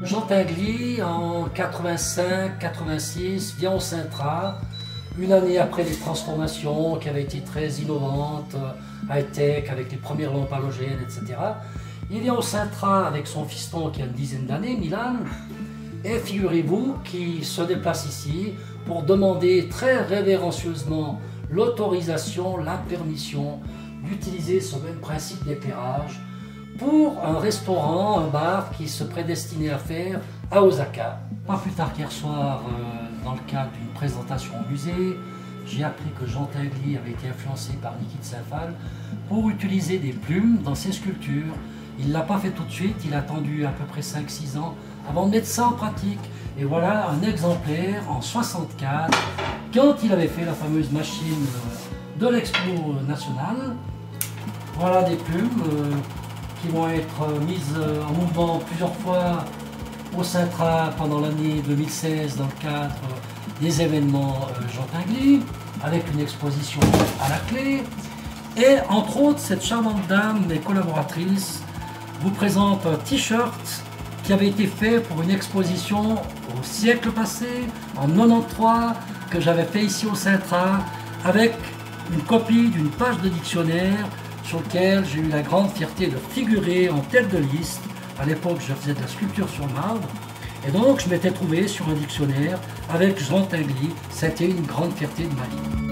Jean Tinguely, en 85-86, vient au Cintra, une année après les transformations qui avaient été très innovantes, high-tech, avec les premières lampes halogènes, etc. Il vient au Cintra avec son fiston qui a une dizaine d'années, Milan, et figurez-vous qu'il se déplace ici pour demander très révérencieusement l'autorisation, la permission d'utiliser ce même principe d'éclairage pour un restaurant, un bar qui se prédestinait à faire à Osaka. Pas plus tard qu'hier soir, dans le cadre d'une présentation au musée, j'ai appris que Jean Tinguely avait été influencé par Niki de Saint-Phal pour utiliser des plumes dans ses sculptures. Il ne l'a pas fait tout de suite, il a attendu à peu près 5-6 ans avant de mettre ça en pratique. Et voilà un exemplaire en 64, quand il avait fait la fameuse machine de l'Expo nationale. Voilà des plumes qui vont être mises en mouvement plusieurs fois au Cintra pendant l'année 2016 dans le cadre des événements Jean Tinguely, avec une exposition à la clé. Et entre autres, cette charmante dame et collaboratrice vous présente un t-shirt qui avait été fait pour une exposition au siècle passé, en 93, que j'avais fait ici au Cintra, avec une copie d'une page de dictionnaire sur lequel j'ai eu la grande fierté de figurer en tête de liste. À l'époque, je faisais de la sculpture sur marbre, et donc je m'étais trouvé sur un dictionnaire avec Jean Tinguely. C'était une grande fierté de ma vie.